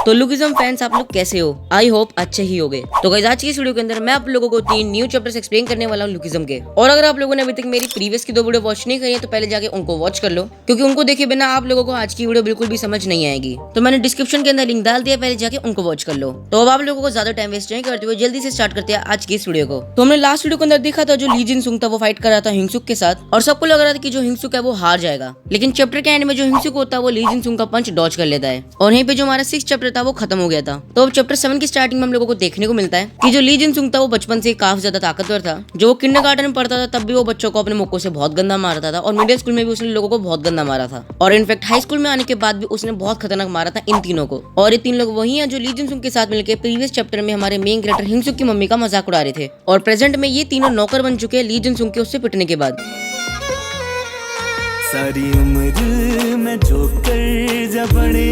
तो lookism fans आप लोग कैसे हो? आई होप अच्छे ही होगे। तो गाइस आज की इस वीडियो के अंदर मैं आप लोगों को 3 न्यू चैप्टर्स एक्सप्लेन करने वाला हूं लुकिज्म के। और अगर आप लोगों ने अभी तक मेरी प्रीवियस की 2 वीडियो वॉच नहीं करी है तो पहले जाके उनको वॉच कर लो, क्योंकि उनको देखे बिना आप लोगों को आज की वीडियो बिल्कुल भी समझ नहीं आएगी। तो मैंने डिस्क्रिप्शन के अंदर लिंक डाल दिया, पहले जाके उनको वॉच कर लो। तो अब आप लोगों को ज्यादा टाइम वेस्ट नहीं करते हुए जल्दी से स्टार्ट करते हैं आज की इस वीडियो को। तो हमने लास्ट वीडियो के अंदर देखा था जो ली जिनसुंग था वो फाइट कर रहा था हिंगसुक के साथ और सबको लग रहा था कि जो हिंगसुक है वो हार जाएगा, लेकिन चैप्टर के एंड में जो हिंगसुक होता है वो ली जिनसुंग का पंच डॉज कर लेता है और यहीं पे जो हमारा 6 चैप्टर था वो खत्म हो गया था। तो अब चैप्टर 7 की स्टार्टिंग में हम लोगों को देखने को मिलता है कि जो ली जिनसुंग था वो बचपन से काफी ज्यादा ताकतवर था। जो वो किंडरगार्टन में पढ़ता था तब भी वो बच्चों को अपने मुक्कों से बहुत गंदा मारता था और मिडिल स्कूल में भी उसने लोगों को बहुत गंदा मारा था और इनफैक्ट हाई स्कूल में आने के बाद भी उसने बहुत खतरनाक मारा था इन तीनों को। और ये 3 लोग वही हैं जो ली जिनसुंग के साथ मिलकर प्रीवियस चैप्टर में हमारे मेन कैरेक्टर हिंगसुक की मम्मी का मजाक उड़ा रहे थे और प्रेजेंट में ये तीनों नौकर बन चुके हैं ली जिनसुंग के उससे पिटने के बाद। सारी उम्र में जो कर जा बड़े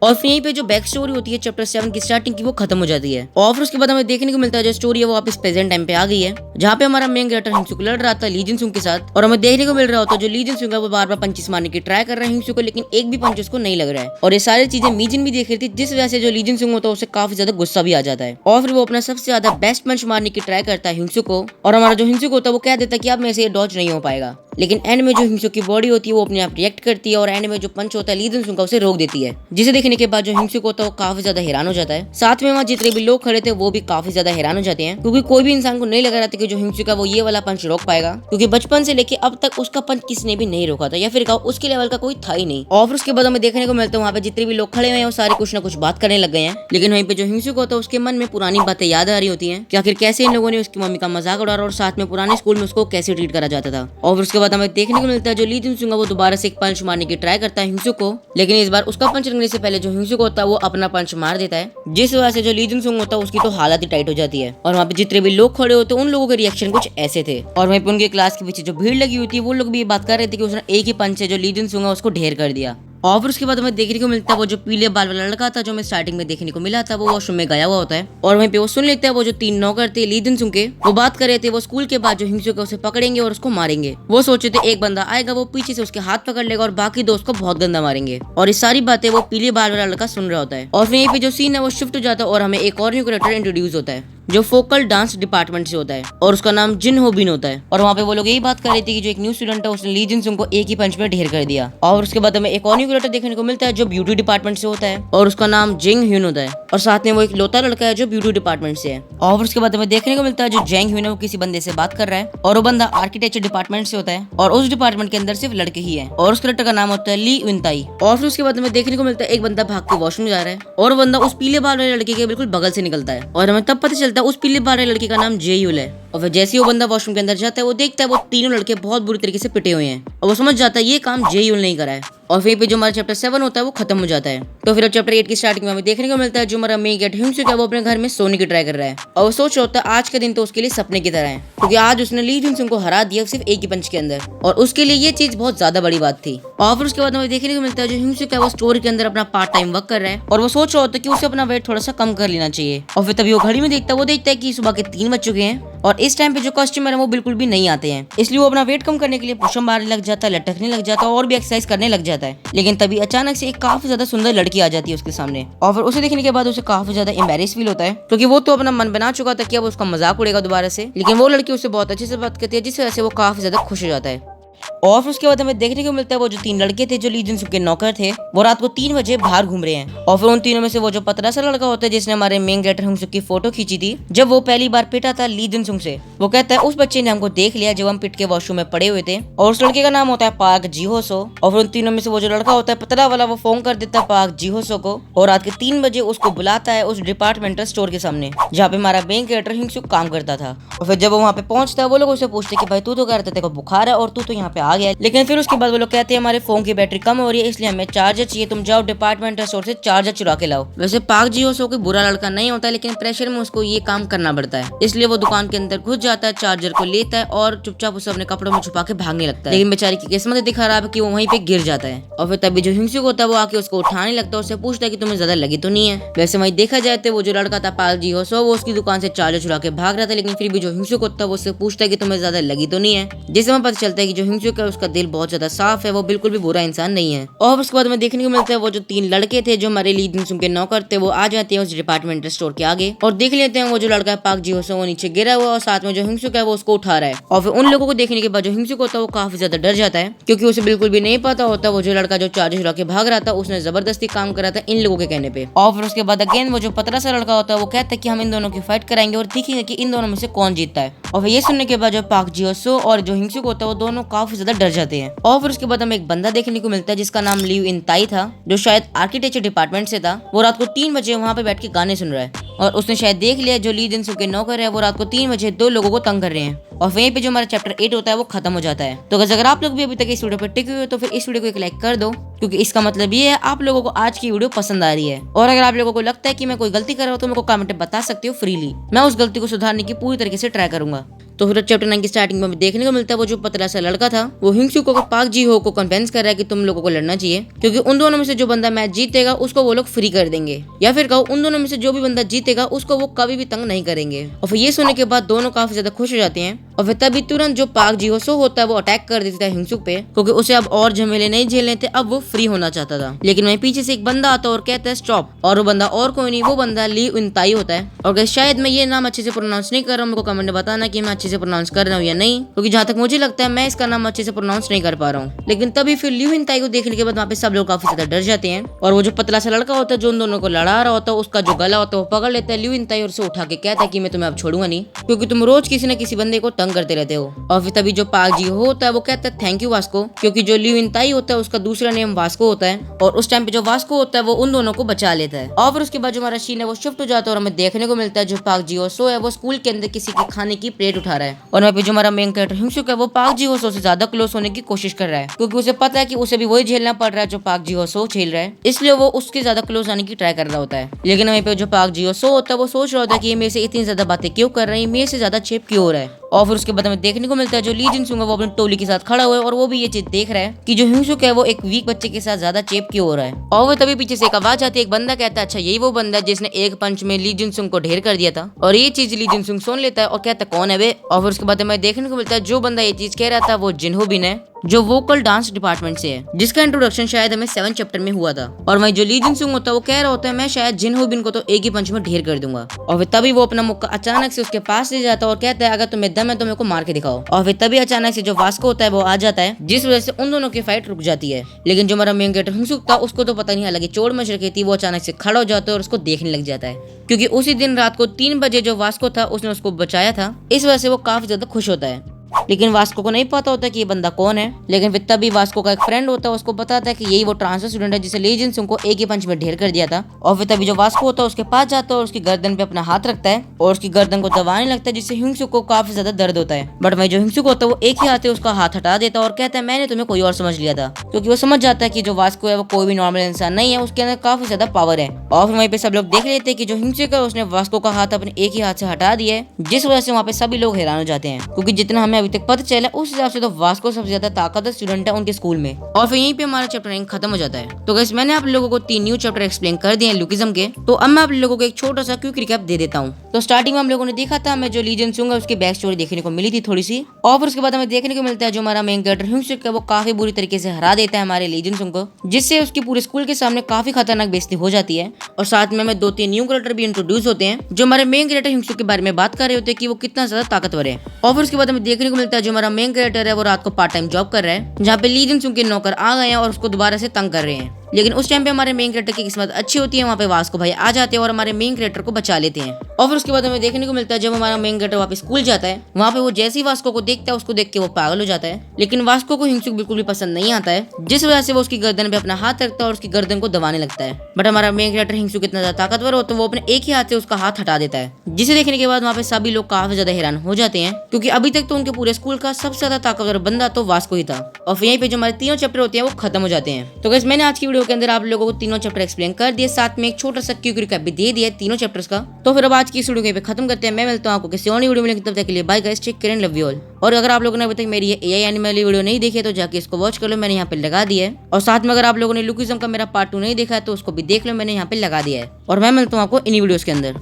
और फिर यहीं पे जो बैक स्टोरी होती है चैप्टर 7 की स्टार्टिंग की वो खत्म हो जाती है और फिर उसके बाद हमें देखने को मिलता है जो स्टोरी है वो वापस प्रेजेंट टाइम पे आ गई है, जहाँ पे हमारा मेन कैरेक्टर हिंगसुक लड़ रहा था ली जिनसुंग के साथ और हमें देखने को मिल रहा होता है जो ली जिनसुंग है वो बार बार पंचेस मारने की ट्राई कर रहा है हिंगसुक को, लेकिन एक भी पंच उसको नहीं लग रहा है। और ये सारी चीजें मीजिन भी देख रही थी, जिस वजह से जो ली जिनसुंग होता है उसे काफी ज्यादा गुस्सा भी आ जाता है और फिर वो अपना सबसे ज्यादा बेस्ट पंच मारने की ट्राई करता है हिंगसुक को और हमारा जो हिंगसुक होता है वो कह देता है कि अब मेरे से ये डॉज नहीं हो पाएगा, लेकिन एंड में जो हिंगसुक की बॉडी होती है वो अपने आप रिएक्ट करती है और एंड में जो पंच होता है ली जिनसुंग का उसे रोक देती है, जिसे देखने के बाद जो हिंगसुक होता है वो काफी ज्यादा हैरान हो जाता है। साथ में वहाँ जितने भी लोग खड़े थे वो भी काफी ज्यादा हैरान हो जाते हैं, क्योंकि कोई भी इंसान को नहीं लग रहा था कि जो हिंगसुक है वो ये वाला पंच रोक पाएगा, क्योंकि बचपन से लेके अब तक उसका पंच किसने भी नहीं रोका था या फिर उसके लेवल का कोई था ही नहीं। और उसके बाद हमें देखने को मिलता है वहाँ पे जितने भी लोग खड़े हुए हैं वो सारे कुछ ना कुछ बात करने लग गए हैं, लेकिन वहीं पे जो हिंगसुक होता है उसके मन में पुरानी बातें याद आ रही होती है कि आखिर कैसे इन लोगों ने उसकी मम्मी का मजाक उड़ाया और साथ में पुराने स्कूल में उसको कैसे ट्रीट करा जाता था। और उसके बाद हमें देखने को मिलता है जो ली जिनसुंग है वो दोबारा से एक पंच मारने की ट्राई करता है हिंगसुक को, लेकिन इस बार उसका पंच लगने से पहले जो हिंगसुक होता है वो अपना पंच मार देता है, जिस वजह से जो ली जिनसुंग होता है उसकी तो हालत ही टाइट हो जाती है। और वहाँ पे जितने भी लोग खड़े होते हैं उन लोगों के रिएक्शन कुछ ऐसे थे और वहीं पे उनके क्लास के पीछे जो भीड़ लगी हुई थी वो लोग भी ये बात कर रहे थे कि उसने एक ही पंच से जो ली जिनसुंग है उसको ढेर कर दिया। और फिर उसके बाद हमें देखने को मिलता है वो जो पीले बाल वाला लड़का था जो हमें स्टार्टिंग में देखने को मिला था वो वॉशरूम में गया हुआ होता है और वहीं पे वो सुन लेता है वो जो 3 नौकर थे ली जिनसुंग के वो बात कर रहे थे वो स्कूल के बाद जो हिंगसुक है उसे पकड़ेंगे और उसको मारेंगे। वो सोचे थे एक बंदा आएगा वो पीछे से उसके हाथ पकड़ लेगा और बाकी 2 उसको बहुत गंदा मारेंगे, और ये सारी बातें वो पीले बाल वाला लड़का सुन रहा होता है। और फिर यहीं पे जो सीन है वो शिफ्ट हो जाता है और हमें एक और न्यू कैरेक्टर इंट्रोड्यूस होता है जो फोकल डांस डिपार्टमेंट से होता है और उसका नाम जिन हो बिन होता है। और वहाँ पे वो लोग यही बात कर रहे थे कि जो एक न्यू स्टूडेंट है उसने ली जिनसुंग को एक ही पंच में ढेर कर दिया। और उसके बाद हमें एक और न्यू कैरेक्टर देखने को मिलता है जो ब्यूटी डिपार्टमेंट से होता है और उसका नाम जेंग ह्यून होता है और साथ में वो एक लौता लड़का है जो ब्यूटी डिपार्टमेंट से है। और उसके बाद हमें देखने को मिलता है जो जेंग ह्यून है वो किसी बंदे से बात कर रहा है और वो बंदा आर्किटेक्चर डिपार्टमेंट से होता है और उस डिपार्टमेंट के अंदर सिर्फ लड़के ही है और उस कैरेक्टर का नाम होता है ली विनताई। और फिर उसके बाद हमें देखने को मिलता है एक बंदा भाग के वॉशरूम जा रहा है और बंदा उस पीले बाल वाले लड़के के बिल्कुल बगल से निकलता है और हमें तब पता चलता है उस पीले बाल वाले लड़के का नाम जे यूल है। और फिर जैसे ही वो बंदा वॉशरूम के अंदर जाता है वो देखता है वो तीनों लड़के बहुत बुरी तरीके से पिटे हुए हैं और वो समझ जाता है ये काम जे यूल नहीं करा है। और फिर पे जो हमारा चैप्टर 7 होता है वो खत्म हो जाता है। तो फिर अब चैप्टर 8 की स्टार्टिंग में हमें देखने को मिलता है जो हमारा मेन कैरेक्टर हिंगसुक है वो अपने घर में सोने की ट्राई कर रहा है और वो सोच रहा होता है आज का दिन तो उसके लिए सपने की तरह है, क्योंकि आज उसने ली जिनसुंग को हरा दिया सिर्फ एक ही पंच के अंदर और उसके लिए ये चीज बहुत ज्यादा बड़ी बात थी। और फिर उसके बाद हमें देखने को मिलता है जो हिंगसुक है वो स्टोर के अंदर अपना पार्ट टाइम वर्क कर रहा है और वो सोच रहा होता है कि उसे अपना वेट थोड़ा सा कम कर लेना चाहिए। और फिर तभी वो घड़ी में देखता है कि सुबह के 3 बज चुके हैं और इस टाइम पे जो कस्टमर है वो बिल्कुल भी नहीं आते हैं, इसलिए वो अपना वेट कम करने के लिए पुशअप मारने लग जाता है, लटकने लग जाता है और भी एक्सरसाइज करने लग जाता है। लेकिन तभी अचानक से एक काफी ज्यादा सुंदर लड़की आ जाती है उसके सामने और फिर उसे देखने के बाद उसे काफी ज्यादा एम्बैरेस फील होता है, क्योंकि वो तो अपना मन बना चुका था कि अब उसका मजाक उड़ेगा दोबारा से, लेकिन वो लड़की उससे बहुत अच्छे से बात करती है जिस वजह से वो काफी ज्यादा खुश हो जाता है। और फिर उसके बाद हमें देखने को मिलता है वो जो 3 लड़के थे जो ली जिनसुंग के नौकर थे वो रात को 3 बजे बाहर घूम रहे हैं और फिर उन तीनों में से वो जो पतला सा लड़का होता है जिसने हमारे मेन कैरेक्टर हिंगसुक की फोटो खींची थी जब वो पहली बार पिटा था ली जिनसुंग से, वो कहता है उस बच्चे ने हमको देख लिया जब हम पिट के वॉशरूम में पड़े हुए थे और उस लड़के का नाम होता है पार्क जीहोसो। और फिर उन तीनों में से वो जो लड़का होता है पतला वाला वो फोन कर देता है पार्क जीहोसो को और रात के 3 बजे उसको बुलाता है उस डिपार्टमेंटल स्टोर के सामने जहाँ पे हमारा मेन कैरेक्टर हिंगसुक काम करता था। और फिर जब वो वहाँ पे पहुंचता है वो लोग उसे पूछते कि भाई तू तो कह रहा था बुखार है और तू तो यहाँ पे आ गया, लेकिन फिर उसके बाद वो लोग कहते हैं हमारे फोन की बैटरी कम हो रही है इसलिए हमें चार्जर चाहिए, तुम जाओ डिपार्टमेंटल स्टोर से चार्जर चुरा के लाओ। वैसे पार्क जीहोसो कोई बुरा लड़का नहीं होता, लेकिन प्रेशर में उसको ये काम करना पड़ता है, इसलिए वो दुकान के अंदर घुस जाता है, चार्जर को लेता है और चुपचाप उसे अपने कपड़ों में छुपा के भागने लगता है। लेकिन बेचारी की किस्मत इतनी खराब है कि वो वहीं पे गिर जाता है और फिर तभी जो हिंगसुक होता है वो आके उसको उठाने लगता है, उससे पूछता है कि तुम्हें ज्यादा लगी तो नहीं है। वैसे वहीं देखा जाए तो वो जो लड़का था पार्क जीहोसो वो उसकी दुकान से चार्जर चुरा के भाग रहा था, लेकिन फिर भी जो हिंगसुक होता है वो उससे पूछता है कि तुम्हें ज्यादा लगी तो नहीं है, जिससे हमें पता चलता है कि जो हिंगसुक हिंसुक है उसका दिल बहुत ज्यादा साफ है, वो बिल्कुल भी बुरा इंसान नहीं है। और उसके बाद में देखने को मिलता है वो जो 3 लड़के थे जो हमारे ली जिनसुंग के नौकर थे वो आ जाते हैं उस डिपार्टमेंटल स्टोर के आगे और देख लेते हैं वो जो लड़का है पाक जी हो वो नीचे गिरा हुआ और साथ में जो हिंसुक है वो उसको उठा रहा है। और फिर उन लोगों को देखने के बाद जो हिंसुक होता है वो काफी ज्यादा डर जाता है क्योंकि उसे बिल्कुल भी नहीं पता होता वो जो लड़का जो चार्जेस उड़ा के भाग रहा था उसने जबरदस्ती काम करा था इन लोगों के कहने पे। और फिर उसके बाद अगेन वो जो पतला सा लड़का होता है वो कहता है कि हम इन दोनों की फाइट कराएंगे और देखेंगे कि इन दोनों में से कौन जीतता है। और फिर ये सुनने के बाद जो पाक जियोसो और जो हिंसुक होता है वो दोनों काफी ज्यादा डर जाते हैं। और फिर उसके बाद हमें एक बंदा देखने को मिलता है जिसका नाम लिव इन ताई था जो शायद आर्किटेक्चर डिपार्टमेंट से था। वो रात को 3 बजे वहाँ पे बैठ के गाने सुन रहा है और उसने शायद देख लिया जो ली जिनसुंग के नौकर है वो रात को 3 बजे 2 लोगों को तंग कर रहे हैं। और वहीं पे जो हमारा चैप्टर 8 होता है वो खत्म हो जाता है। तो अगर आप लोग भी अभी तक इस वीडियो पर टिके हुए हो तो फिर इस वीडियो को एक लाइक कर दो क्योंकि इसका मतलब ये है आप लोगों को आज की वीडियो पसंद आ रही है। और अगर आप लोगों को लगता है कि मैं कोई गलती कर रहा हूँ तो मेरे को कमेंट में बता सकते हो फ्रीली, मैं उस गलती को सुधारने की पूरी तरीके से ट्राई करूंगा। तो फिर चैप्टर 9 की स्टार्टिंग में हमें देखने को मिलता है वो जो पतला सा लड़का था वो हिंसुक को पाक जी हो को कन्विंस कर रहा है कि तुम लोगों को लड़ना चाहिए क्योंकि उन दोनों में से जो बंदा मैच जीतेगा उसको वो लोग फ्री कर देंगे, या फिर कहो उन दोनों में से जो भी बंदा जीतेगा उसको वो कभी भी तंग नहीं करेंगे। और फिर ये सुनने के बाद दोनों काफी ज्यादा खुश हो जाते हैं। और फिर तभी तुरंत जो पाक जी हो होता है वो अटैक कर देता है हिंसुक पे क्योंकि उसे अब और झमेले नहीं झेलने थे, अब वो फ्री होना चाहता था। लेकिन वहीं पीछे से एक बंदा आता है और कहता है स्टॉप, और वो बंदा और कोई नहीं वो बंदा ली इन ताई होता है। और शायद मैं ये नाम अच्छे से प्रोनाउंस नहीं कर रहा हूँ, मेरे को कमेंट में बताना कि मैं अच्छे से प्रोनाउंस कर रहा हूँ या नहीं, क्योंकि जहाँ तक मुझे लगता है मैं इसका नाम अच्छे से प्रोनाउंस नहीं कर पा रहा हूँ। लेकिन तभी फिर लिव इन ताई को देखने के बाद वहाँ पे सब लोग काफी ज्यादा डर जाते हैं और वो जो पतला सा लड़का होता है जो उन दोनों को लड़ा रहा होता है उसका जो गला होता है वो पकड़ लेता है लिव इन ताई और उसे उठा के कहता है कि मैं तुम्हें अब छोड़ूंगा नहीं क्योंकि तुम रोज किसी न किसी बंदे को तंग करते रहते हो। और फिर तभी जो पाक जी होता है वो कहता है थैंक यू वास्को, क्योंकि जो लिव इन ताई होता है उसका दूसरा नेम वास्को होता है और उस टाइम पे जो वास्को होता है वो उन दोनों को बचा लेता है। और फिर उसके बाद जो हमारा सीन है वो शिफ्ट हो जाता है और हमें देखने को मिलता है जो पाक जी हो है वो स्कूल के अंदर किसी के खाने की प्लेट उठा रहा है और वहाँ पे जो हमारा मेन कैरेक्टर हिंसुक है वो पाक जी हो से ज्यादा क्लोज होने की कोशिश कर रहा है क्योंकि उसे पता है कि उसे भी वही झेलना पड़ रहा है जो पाक जी हो झेल रहा है, इसलिए वो उसके ज्यादा क्लोज आने की ट्राई कर रहा होता है। लेकिन वहीं पे जो पाक जी हो होता है वो सोच रहा होता है कि ये मेरे से इतनी ज्यादा बातें क्यों कर रही है, मेरे से ज्यादा चेप क्यों हो रहा है। और फिर उसके बाद हमें देखने को मिलता है जो ली जिनसुंग है वो अपनी टोली के साथ खड़ा हुआ है और वो भी ये चीज देख रहा है कि जो हिंसुक है वो एक वीक बच्चे के साथ ज्यादा चेप क्यों हो रहा है। और वो तभी पीछे से एक आवाज आती है, एक बंदा कहता है अच्छा यही वो बंदा जिसने एक पंच में ली जिनसुंग को ढेर कर दिया था। और ये चीज ली जिनसुंग सुन लेता है और कहता है कौन है वे। और फिर उसके बाद हमें देखने को मिलता है जो बंदा ये चीज कह रहा था वो जिन्हो बिन है जो वोकल डांस डिपार्टमेंट से है, जिसका इंट्रोडक्शन शायद हमें 7 चैप्टर में हुआ था। और वहीं जो ली जिनसुंग होता है वो कह रहा होता है मैं शायद जिन्हो बिन को तो एक ही पंच में ढेर कर दूंगा। और फिर तभी वो अपना मुक्का अचानक से उसके पास ले जाता है और कहता है अगर तुम्हें दम है तो मेरे को मार के दिखाओ। और फिर तभी अचानक से जो वास्को होता है वो आ जाता है जिस वजह से उन दोनों की फाइट रुक जाती है। लेकिन जो हमारा मेन कैरेक्टर हिंसुक था उसको तो पता नहीं हालांकि चोट मच रखी थी, वो अचानक से खड़ा हो जाता है और उसको देखने लग जाता है क्योंकि उसी दिन रात को 3 बजे जो वास्को था उसने उसको बचाया था, इस वजह से वो काफी ज्यादा खुश होता है। लेकिन वास्को को नहीं पता होता कि ये बंदा कौन है। लेकिन फिर तभी वास्को का एक फ्रेंड होता है उसको बताता है कि यही वो ट्रांसफर स्टूडेंट है जिसे ली जिनसुंग को एक ही पंच में ढेर कर दिया था। और फिर तभी जो वास्को होता है उसके पास जाता है और उसकी गर्दन पे अपना हाथ रखता है और उसकी गर्दन को दबाने लगता है जिससे हिंसुक को काफी ज्यादा दर्द होता है। बट वही जो हिंसुक होता है वो एक ही हाथ से उसका हाथ हटा देता है और कहता है मैंने तुम्हें कोई और समझ लिया था, क्योंकि वो समझ जाता है कि जो वास्को है वो कोई भी नॉर्मल इंसान नहीं है, उसके अंदर काफी ज्यादा पावर है। और फिर वहीं पे सब लोग देख लेते हैं कि जो हिंसुक है उसने वास्को का हाथ अपने एक ही हाथ से हटा दिया है, जिस वजह से वहाँ पे सभी लोग हैरान हो जाते हैं क्योंकि जितना हमें अभी तक पता चला उस हिसाब से तो वास्को सबसे ज्यादा ताकतवर स्टूडेंट है उनके स्कूल में। और फिर यहीं पे हमारा चैप्टर 9 खत्म हो जाता है। तो गाइस मैंने आप लोगों को 3 न्यू चैप्टर एक्सप्लेन कर दिए हैं लुकिज्म के, तो अब मैं आप लोगों को एक छोटा सा क्विक रिकैप दे देता हूँ। तो स्टार्टिंग में हम लोगों ने देखा था हमें जो ली जिनसुंग है उसकी बैक स्टोरी देखने को मिली थी थोड़ी सी, और फिर उसके बाद हमें देखने को मिलता है जो हमारा मेन कैरेक्टर हिंसुक है वो काफी बुरी तरीके से हरा देता है हमारे ली जिनसुंग को, जिससे उसकी पूरे स्कूल के सामने काफी खतरनाक बेइज्जती हो जाती है। और साथ में हमें 2-3 न्यू कैरेक्टर भी इंट्रोड्यूस होते हैं जो हमारे मेन कैरेक्टर हिंसुक के बारे में बात कर रहे होते हैं कि वो कितना ज्यादा ताकतवर है। और फिर उसके बाद हमें देखने को मिलता है जो हमारा मेन कैरेक्टर है वो रात को पार्ट टाइम जॉब कर रहा है जहाँ पे ली जिनसुंग के नौकर आ गए हैं और उसको दोबारा से तंग कर रहे हैं। लेकिन उस टाइम पे हमारे मेन कैरेक्टर की किस्मत अच्छी होती है, वहाँ पे वास्को भाई आ जाते हैं और हमारे मेन कैरेक्टर को बचा लेते हैं। और फिर उसके बाद हमें देखने को मिलता है जब हमारा मेन कैरेक्टर वहाँ पे स्कूल जाता है, वहाँ पे वो जैसे ही वास्को को देखता है उसको देख के वो पागल हो जाता है। लेकिन वास्को को हिंसुक बिल्कुल भी पसंद नहीं आता है, जिस वजह से वो उसकी गर्दन पे अपना हाथ रखता है और उसकी गर्दन को दबाने लगता है। बट हमारा मेन कैरेक्टर हिंसुक इतना ज्यादा ताकतवर होता है वो अपने एक ही हाथ से उसका हाथ हटा देता है, जिसे देखने के बाद वहाँ पे सभी लोग काफी ज्यादा हैरान हो जाते हैं क्योंकि अभी तक तो उनके पूरे स्कूल का सबसे ज्यादा ताकतवर बंदा तो वास्को ही था। और फिर यहीं पे जो हमारे 3 चैप्टर होते हैं वो खत्म हो जाते हैं। तो गाइस मैंने आज की वीडियो के अंदर आप लोगों को 3 चैप्टर एक्सप्लेन कर दिए, साथ में एक छोटा सा क्विक रिकैप भी दे दिया 3 चैप्टर्स का। तो फिर अब आज की इस वीडियो पे खत्म करते हैं। मैं मिलता हूं आपको किसी और वीडियो में, तब तक के लिए bye guys, take care and love you all. और अगर आप लोगों ने अभी तक मेरी ये एआई एनिमे वाली वीडियो नहीं देखी है तो जाके इसको वॉच कर लो, मैंने यहाँ पे लगा दिया है। और साथ में अगर आप लोगों ने लुकिज्म का मेरा पार्ट 2 नहीं देखा है तो उसको भी देख लो, मैंने यहाँ पे लगा दिया है। और मैं मिलता हूँ आपको इन वीडियोस के अंदर।